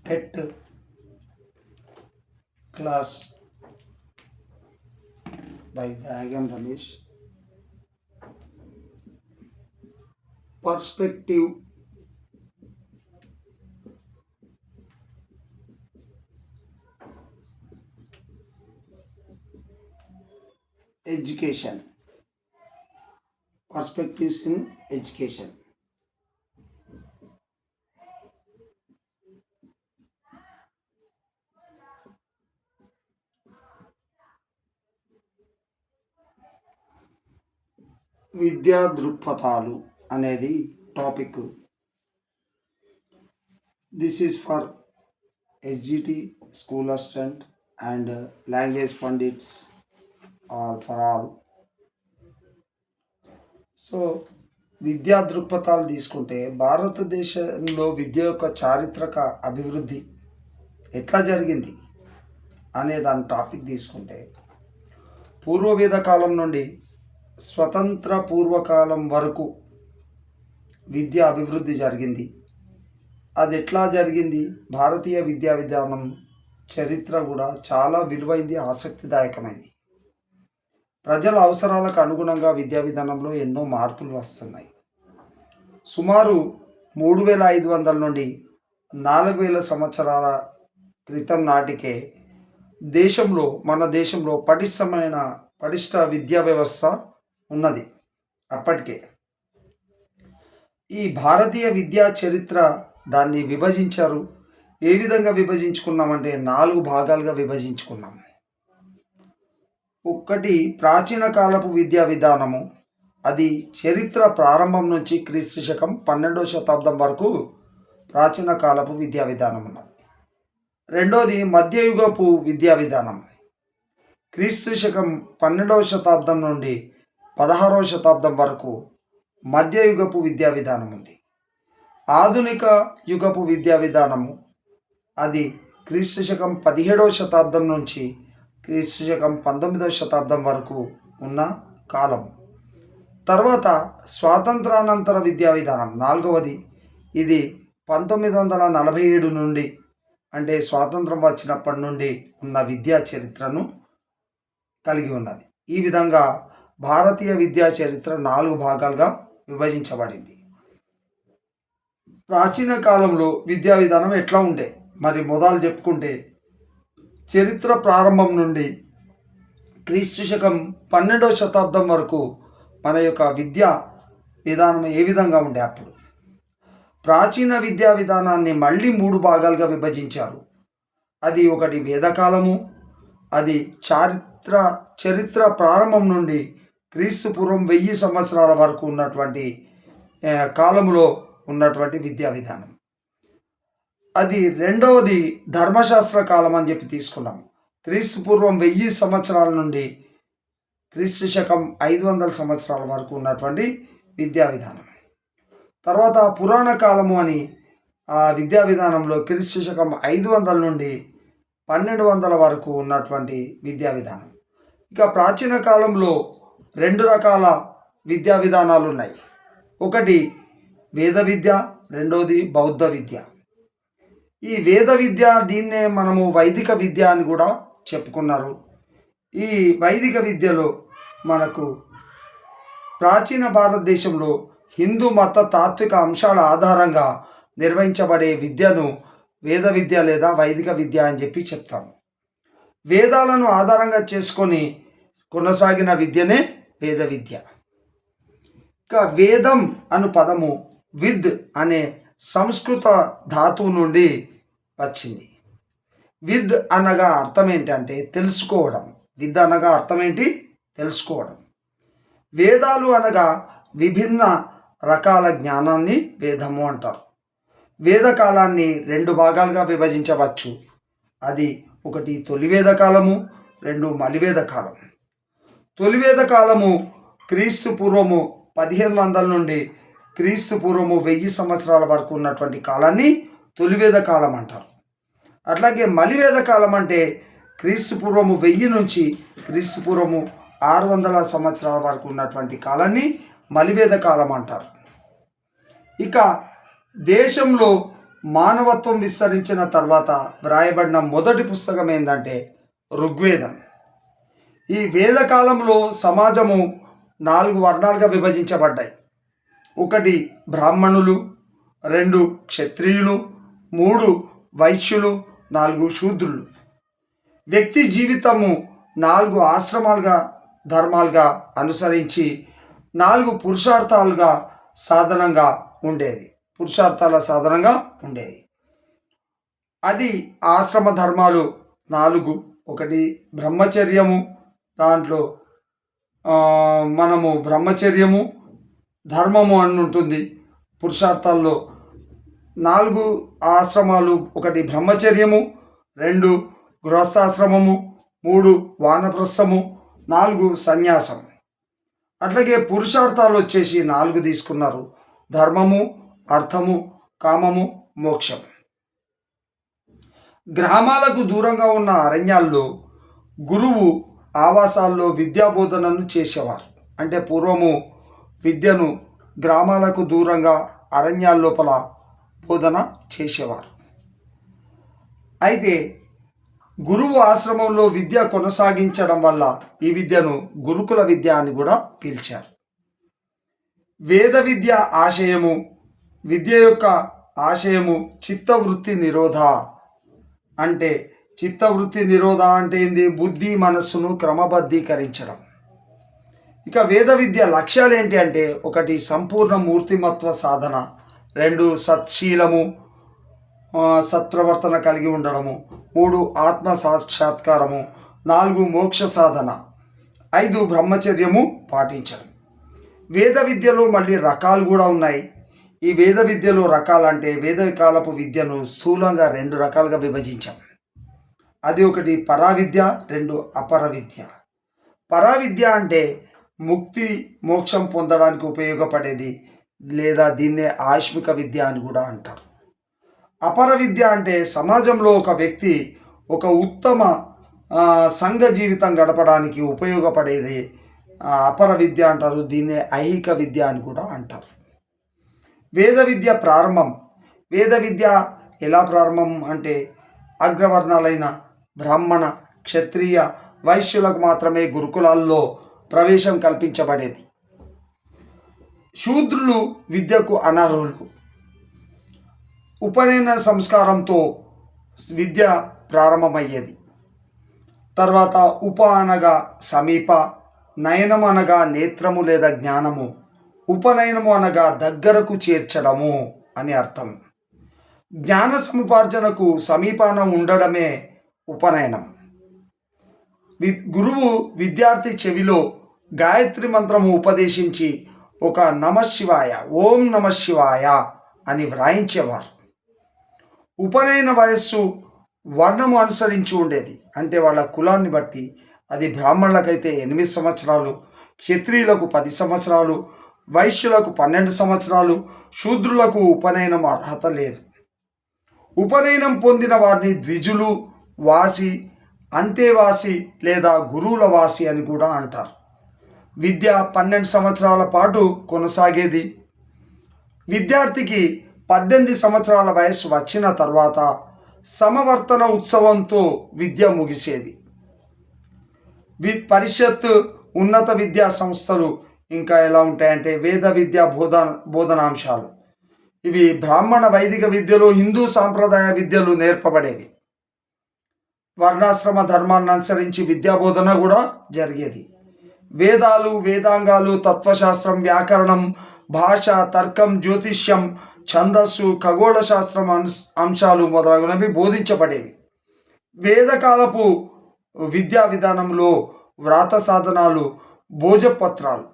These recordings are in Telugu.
TET class by Dagam Ramesh. Perspective education. Perspectives in education. విద్యా దృక్పథాలు అనేది టాపిక్. This is for SGT school assistant and language pandits or for all. So విద్యా దృక్పథాలు తీసుకుంటే భారతదేశంలో విద్య యొక్క చారిత్రక అభివృద్ధి ఎట్లా జరిగింది అనే దాని టాపిక్ తీసుకుంటే పూర్వవేద కాలం నుండి స్వతంత్ర పూర్వకాలం వరకు విద్య అభివృద్ధి జరిగింది. అది ఎట్లా జరిగింది, భారతీయ విద్యా విధానం చరిత్ర కూడా చాలా విలువైంది, ఆసక్తిదాయకమైంది. ప్రజల అవసరాలకు అనుగుణంగా విద్యా విధానంలో ఎన్నో మార్పులు వస్తున్నాయి. సుమారు 3500 నుండి 4000 సంవత్సరాల క్రితం నాటికే మన దేశంలో పటిష్ట విద్యా వ్యవస్థ ఉన్నది. అప్పటికే ఈ భారతీయ విద్యా చరిత్ర దాన్ని విభజించారు. ఏ విధంగా విభజించుకున్నామంటే 4 భాగాలుగా విభజించుకున్నాం. ఒకటి ప్రాచీన కాలపు విద్యా విధానము, అది చరిత్ర ప్రారంభం నుంచి క్రీస్తు శకం 12వ శతాబ్దం వరకు ప్రాచీన కాలపు విద్యా విధానం ఉన్నది. రెండోది మధ్యయుగపు విద్యా విధానం, క్రీస్తు శకం 12వ శతాబ్దం నుండి 16వ శతాబ్దం వరకు మధ్యయుగపు విద్యా విధానం ఉంది. ఆధునిక యుగపు విద్యా విధానము, అది క్రీస్తు శకం 17వ శతాబ్దం నుంచి క్రీస్తు శకం 19వ శతాబ్దం వరకు ఉన్న కాలం. తర్వాత స్వాతంత్రానంతర విద్యా విధానం 4వది. ఇది 1947 నుండి, అంటే స్వాతంత్రం వచ్చినప్పటి నుండి ఉన్న విద్యా చరిత్రను కలిగి ఉన్నది. ఈ విధంగా భారతీయ విద్యా చరిత్ర 4 భాగాలుగా విభజించబడింది. ప్రాచీన కాలంలో విద్యా విధానం ఎట్లా ఉండే మరి మొదలు చెప్పుకుంటే, చరిత్ర ప్రారంభం నుండి క్రీస్తు శకం 12వ శతాబ్దం వరకు మన యొక్క విద్యా విధానం ఏ విధంగా ఉండే. అప్పుడు ప్రాచీన విద్యా విధానాన్ని మళ్ళీ 3 భాగాలుగా విభజించారు. అది ఒకటి వేదకాలము, అది చరిత్ర ప్రారంభం నుండి క్రీస్తు పూర్వం 1000 సంవత్సరాల వరకు ఉన్నటువంటి కాలంలో ఉన్నటువంటి విద్యా విధానం. అది రెండవది ధర్మశాస్త్ర కాలం అని చెప్పి తీసుకున్నాం. క్రీస్తు పూర్వం 1000 సంవత్సరాల నుండి క్రీస్తు శకం 500 సంవత్సరాల వరకు ఉన్నటువంటి విద్యా విధానం. తర్వాత పురాణ కాలము అని ఆ విద్యా విధానంలో క్రీస్తు శకం 500 నుండి 1200 వరకు ఉన్నటువంటి విద్యా విధానం. ఇక ప్రాచీన కాలంలో 2 రకాల విద్యా విధానాలు ఉన్నాయి. ఒకటి వేద విద్య, రెండోది బౌద్ధ విద్య. ఈ వేద విద్య, దీన్నే మనము వైదిక విద్య అని కూడా చెప్పుకున్నారు. ఈ వైదిక విద్యలో మనకు ప్రాచీన భారతదేశంలో హిందూ మత తాత్విక అంశాల ఆధారంగా నిర్వహించబడే విద్యను వేద విద్య లేదా వైదిక విద్య అని చెప్పి చెప్తాము. వేదాలను ఆధారంగా చేసుకొని కొనసాగిన విద్యనే వేద విద్య. ఇక వేదం అను పదము విద్ అనే సంస్కృత ధాతువు నుండి వచ్చింది. విద్ అనగా అర్థం ఏంటంటే తెలుసుకోవడం. విద్ అనగా అర్థం ఏంటి? తెలుసుకోవడం. వేదాలు అనగా విభిన్న రకాల జ్ఞానాన్ని వేదము అంటారు. వేదకాలాన్ని 2 భాగాలుగా విభజించవచ్చు. అది ఒకటి తొలివేద కాలము, 2 మలివేద కాలం. తొలివేద కాలము క్రీస్తు పూర్వము 1500 నుండి క్రీస్తు పూర్వము 1000 సంవత్సరాల వరకు ఉన్నటువంటి కాలాన్ని తొలివేద కాలం అంటారు. అట్లాగే మలివేద కాలం అంటే క్రీస్తు పూర్వము 1000 నుంచి క్రీస్తు పూర్వము 600 సంవత్సరాల వరకు ఉన్నటువంటి కాలాన్ని మలివేద కాలం అంటారు. ఇక దేశంలో మానవత్వం విస్తరించిన తర్వాత వ్రాయబడిన మొదటి పుస్తకం ఏంటంటే ఋగ్వేదం. ఈ వేదకాలంలో సమాజము 4 వర్ణాలుగా విభజించబడ్డాయి. 1 బ్రాహ్మణులు, 2 క్షత్రియులు, 3 వైశ్యులు, 4 శూద్రులు. వ్యక్తి జీవితము 4 ఆశ్రమాలుగా ధర్మాలుగా అనుసరించి 4 పురుషార్థాల సాధనంగా ఉండేది. అది ఆశ్రమ ధర్మాలు 4. 1 బ్రహ్మచర్యము. దాంట్లో మనము బ్రహ్మచర్యము ధర్మము అని ఉంటుంది. పురుషార్థాల్లో 4 ఆశ్రమాలు. 1 బ్రహ్మచర్యము, 2 గృహస్థాశ్రమము, 3 వానప్రస్థము, 4 సన్యాసం. అట్లాగే పురుషార్థాలు వచ్చేసి 4 తీసుకున్నారు: ధర్మము, అర్థము, కామము, మోక్షం. గ్రామాలకు దూరంగా ఉన్న అరణ్యాల్లో గురువు ఆవాసాల్లో విద్యాబోధనను చేసేవారు. అంటే పూర్వము విద్యను గ్రామాలకు దూరంగా అరణ్యాల లోపల బోధన చేసేవారు. అయితే గురువు ఆశ్రమంలో విద్య కొనసాగించడం వల్ల ఈ విద్యను గురుకుల విద్య అని కూడా పిలిచారు. వేద విద్య ఆశయము, విద్య యొక్క ఆశయము చిత్తవృత్తి నిరోధ. అంటే చిత్తవృత్తి నిరోధ అంటే ఏంది? బుద్ధి మనస్సును క్రమబద్ధీకరించడం. ఇక వేద విద్య లక్ష్యాలు ఏంటి అంటే 1 సంపూర్ణ మూర్తిమత్వ సాధన, 2 సత్శీలము సత్ప్రవర్తన కలిగి ఉండడము, 3 ఆత్మ సాక్షాత్కారము, 4 మోక్ష సాధన, 5 బ్రహ్మచర్యము పాటించడం. వేద విద్యలో మళ్ళీ రకాలు కూడా ఉన్నాయి. ఈ వేద విద్యలో రకాలంటే వేదకాలపు విద్యను స్థూలంగా 2 రకాలుగా విభజించాం. అది 1 పరావిద్య, 2 అపర విద్య. పరావిద్య అంటే ముక్తి మోక్షం పొందడానికి ఉపయోగపడేది, లేదా దీన్నే ఆశ్మిక విద్య అని కూడా అంటారు. అపర విద్య అంటే సమాజంలో ఒక వ్యక్తి ఒక ఉత్తమ సంఘ జీవితం గడపడానికి ఉపయోగపడేది అపర విద్య అంటారు. దీన్నే ఐహిక విద్య అని కూడా అంటారు. వేద విద్య ప్రారంభం. వేద విద్య ఎలా ప్రారంభం అంటే అగ్రవర్ణాలైన బ్రాహ్మణ, క్షత్రియ, వైశ్యులకు మాత్రమే గురుకులాల్లో ప్రవేశం కల్పించబడేది. శూద్రులు విద్యకు అనర్హులు. ఉపనయన సంస్కారంతో విద్య ప్రారంభమయ్యేది. తర్వాత ఉప అనగా సమీప, నయనము అనగా నేత్రము లేదా జ్ఞానము, ఉపనయనము అనగా దగ్గరకు చేర్చడము అని అర్థం. జ్ఞాన సముపార్జనకు సమీపాన ఉండడమే ఉపనయనం. గురువు విద్యార్థి చెవిలో గాయత్రి మంత్రము ఉపదేశించి ఒక నమశివాయ, ఓం నమశివాయ అని వ్రాయించేవారు. ఉపనయన వయస్సు వర్ణము అనుసరించి ఉండేది. అంటే వాళ్ళ కులాన్ని బట్టి అది బ్రాహ్మణులకైతే 8 సంవత్సరాలు, క్షత్రియులకు 10 సంవత్సరాలు, వైశ్యులకు 12 సంవత్సరాలు, శూద్రులకు ఉపనయనం అర్హత లేదు. ఉపనయనం పొందిన వారిని ద్విజులు, వాసి, అంతేవాసి లేదా గురువుల వాసి అని కూడా అంటారు. విద్య 12 సంవత్సరాల పాటు కొనసాగేది. విద్యార్థికి 18 సంవత్సరాల వయస్సు వచ్చిన తర్వాత సమవర్తన ఉత్సవంతో విద్య ముగిసేది. పరిషత్, ఉన్నత విద్యా సంస్థలు ఇంకా ఎలా ఉంటాయంటే వేద విద్యా బోధనాంశాలు. ఇవి బ్రాహ్మణ వైదిక విద్యలో హిందూ సాంప్రదాయ విద్యలు నేర్పబడేవి. వర్ణాశ్రమ ధర్మాన్ని అనుసరించి విద్యాబోధన కూడా జరిగేది. వేదాలు, వేదాంగాలు, తత్వశాస్త్రం, వ్యాకరణం, భాష, తర్కం, జ్యోతిష్యం, ఛందస్సు, ఖగోళ శాస్త్రం అంశాలు మొదలగునవి బోధించబడేవి. వేదకాలపు విద్యా విధానంలో వ్రాత సాధనాలు, భోజపత్రాలు,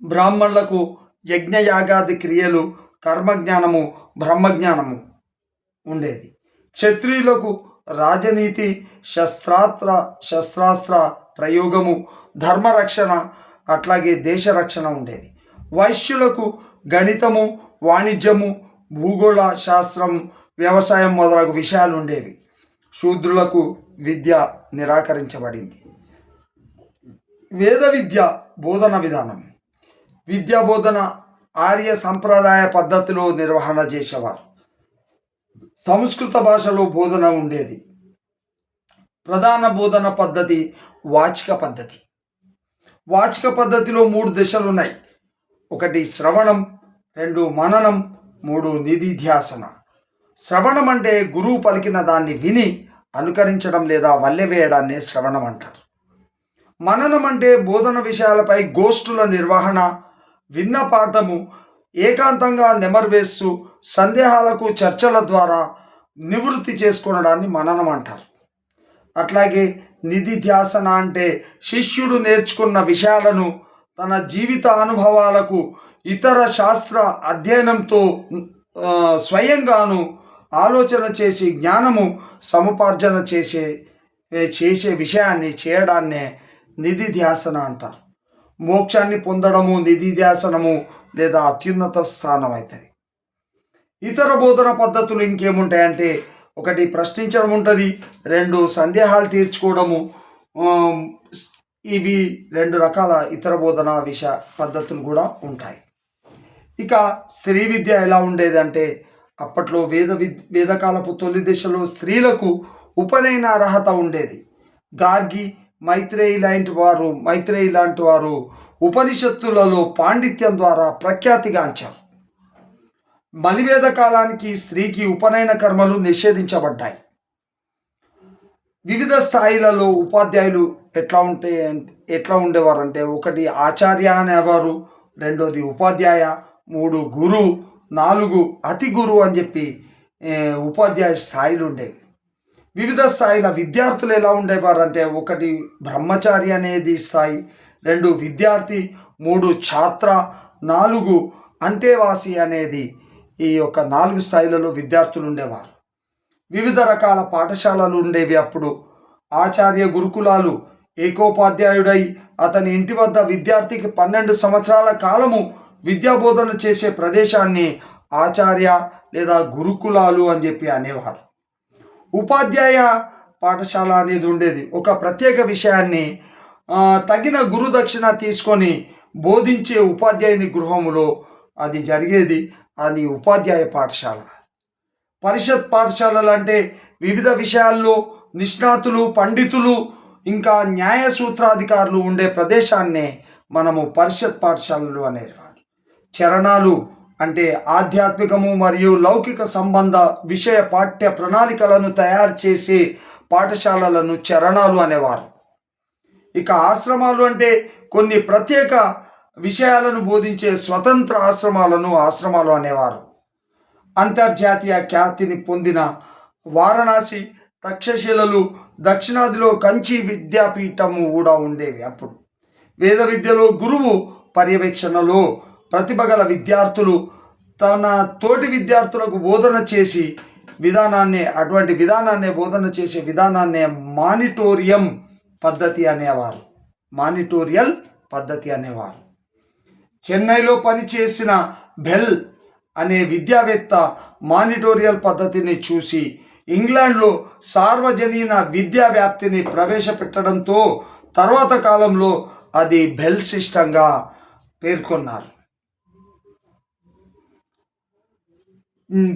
బ్రాహ్మణులకు యజ్ఞయాగాది క్రియలు, కర్మజ్ఞానము, బ్రహ్మజ్ఞానము ఉండేది. క్షత్రియులకు రాజనీతి, శస్త్రాస్త్ర ప్రయోగము, ధర్మరక్షణ, అట్లాగే దేశరక్షణ ఉండేది. వైశ్యులకు గణితము, వాణిజ్యము, భూగోళ శాస్త్రం, వ్యవసాయం మొదలగు విషయాలు ఉండేవి. శూద్రులకు విద్య నిరాకరించబడింది. వేద విద్య బోధన విధానం. విద్యా బోధన ఆర్య సంప్రదాయ పద్ధతిలో నిర్వహణ చేసేవారు. సంస్కృత భాషలో బోధన ఉండేది. ప్రధాన బోధన పద్ధతి వాచిక పద్ధతి. వాచిక పద్ధతిలో 3 దశలు ఉన్నాయి. 1 శ్రవణం, 2 మననం, 3 నిధిధ్యాసన. శ్రవణం అంటే గురువు పలికిన దాన్ని విని అనుకరించడం లేదా వల్లెవేయడాన్ని శ్రవణం అంటారు. మననం అంటే బోధన విషయాలపై గోష్ఠుల నిర్వహణ, విన్న పాఠము ఏకాంతంగా నెమరువేస్తూ సందేహాలకు చర్చల ద్వారా నివృత్తి చేసుకోవడాన్ని మననం అంటారు. అట్లాగే నిధిధ్యాసన అంటే శిష్యుడు నేర్చుకున్న విషయాలను తన జీవిత అనుభవాలకు ఇతర శాస్త్ర అధ్యయనంతో స్వయంగాను ఆలోచన చేసి జ్ఞానము సముపార్జన చేసే విషయాన్ని చేయడాన్నే నిధిధ్యాసన అంటారు. మోక్షాన్ని పొందడము నిధిధ్యాసనము లేదా అత్యున్నత స్థానం అవుతుంది. ఇతర బోధన పద్ధతులు ఇంకేముంటాయంటే 1 ప్రశ్నించడం ఉంటుంది, 2 సందేహాలు తీర్చుకోవడము. ఇవి 2 రకాల ఇతర బోధన పద్ధతులు కూడా ఉంటాయి. ఇక స్త్రీ విద్య ఎలా ఉండేది అంటే అప్పట్లో వేదకాలపు తొలి దశలో స్త్రీలకు ఉపనయన అర్హత ఉండేది. గార్గి, మైత్రేయి లాంటి వారు ఉపనిషత్తులలో పాండిత్యం ద్వారా ప్రఖ్యాతిగాంచారు. మలివేద కాలానికి స్త్రీకి ఉపనయన కర్మలు నిషేధించబడ్డాయి. వివిధ స్థాయిలలో ఉపాధ్యాయులు ఎట్లా ఉండేవారంటే 1 ఆచార్య అనేవారు, 2 ఉపాధ్యాయ, 3 గురు, 4 అతి గురువు అని చెప్పి ఉపాధ్యాయ స్థాయిలు ఉండేవి. వివిధ స్థాయిల విద్యార్థులు ఎలా ఉండేవారంటే 1 బ్రహ్మచారి అనేది స్థాయి, 2 విద్యార్థి, 3 ఛాత్ర, 4 అంతేవాసి అనేది ఈ యొక్క 4 స్థాయిలలో విద్యార్థులు ఉండేవారు. వివిధ రకాల పాఠశాలలు ఉండేవి. అప్పుడు ఆచార్య గురుకులాలు ఏకోపాధ్యాయుడై అతని ఇంటి వద్ద విద్యార్థికి 12 సంవత్సరాల కాలము విద్యాబోధన చేసే ప్రదేశాన్ని ఆచార్య లేదా గురుకులాలు అని చెప్పి అనేవారు. ఉపాధ్యాయ పాఠశాల అనేది ఉండేది. ఒక ప్రత్యేక విషయాన్ని తగిన గురుదక్షిణ తీసుకొని బోధించే ఉపాధ్యాయుని గృహములో అది జరిగేది. అది ఉపాధ్యాయ పాఠశాల. పరిషత్ పాఠశాలలు అంటే వివిధ విషయాల్లో నిష్ణాతులు, పండితులు, ఇంకా న్యాయ సూత్రాధికారులు ఉండే ప్రదేశాన్నే మనము పరిషత్ పాఠశాలలు అనేవారు. చరణాలు అంటే ఆధ్యాత్మికము మరియు లౌకిక సంబంధ విషయ పాఠ్య ప్రణాళికలను తయారు చేసే పాఠశాలలను చరణాలు అనేవారు. ఇక ఆశ్రమాలు అంటే కొన్ని ప్రత్యేక విషయాలను బోధించే స్వతంత్ర ఆశ్రమాలు అనేవారు. అంతర్జాతీయ ఖ్యాతిని పొందిన వారణాసి, తక్షశిలలు, దక్షిణాదిలో కంచి విద్యాపీఠము కూడా ఉండేవి. అప్పుడు వేద విద్యలో గురువు పర్యవేక్షణలో ప్రతిభగల విద్యార్థులు తన తోటి విద్యార్థులకు బోధన చేసి బోధన చేసే విధానాన్నే మానిటోరియల్ పద్ధతి అనేవారు. చెన్నైలో పనిచేసిన బెల్ అనే విద్యావేత్త మానిటోరియల్ పద్ధతిని చూసి ఇంగ్లాండ్లో సార్వజనీన విద్యా వ్యాప్తిని ప్రవేశపెట్టడంతో తర్వాత కాలంలో అది బెల్ సిస్టంగా పేర్కొన్నారు.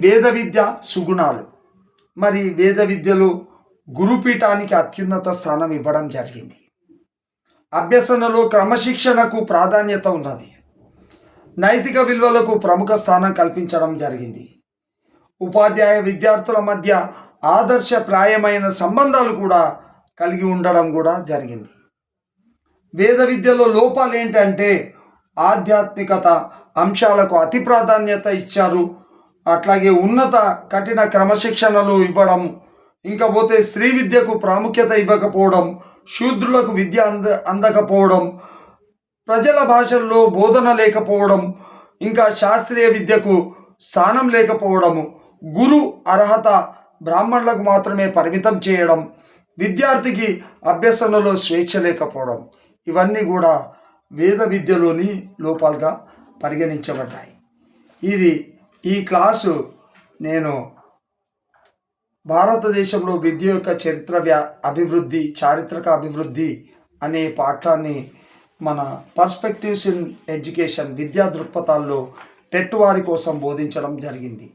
వేద విద్య సుగుణాలు. మరి వేద విద్యలో గురుపీఠానికి అత్యున్నత స్థానం ఇవ్వడం జరిగింది. అభ్యసనలో క్రమశిక్షణకు ప్రాధాన్యత ఉన్నది. నైతిక విలువలకు ప్రముఖ స్థానం కల్పించడం జరిగింది. ఉపాధ్యాయ విద్యార్థుల మధ్య ఆదర్శప్రాయమైన సంబంధాలు కూడా కలిగి ఉండడం కూడా జరిగింది. వేద విద్యలో లోపాలు ఏంటంటే ఆధ్యాత్మికత అంశాలకు అతి ప్రాధాన్యత ఇచ్చారు. అట్లాగే ఉన్నత కఠిన క్రమశిక్షణలు ఇవ్వడం, ఇంకా పోతే స్త్రీ విద్యకు ప్రాముఖ్యత ఇవ్వకపోవడం, శూద్రులకు విద్య అందకపోవడం, ప్రజల భాషల్లో బోధన లేకపోవడం, ఇంకా శాస్త్రీయ విద్యకు స్థానం లేకపోవడము, గురు అర్హత బ్రాహ్మణులకు మాత్రమే పరిమితం చేయడం, విద్యార్థికి అభ్యసనలో స్వేచ్ఛ లేకపోవడం, ఇవన్నీ కూడా వేద విద్యలోని లోపాలుగా పరిగణించబడ్డాయి. ఈ క్లాసు నేను భారతదేశంలో విద్య యొక్క చారిత్రక అభివృద్ధి అనే పాఠాన్ని మన పర్స్పెక్టివ్స్ ఇన్ ఎడ్యుకేషన్ విద్యా దృక్పథాల్లో టెట్ వారి కోసం బోధించడం జరిగింది.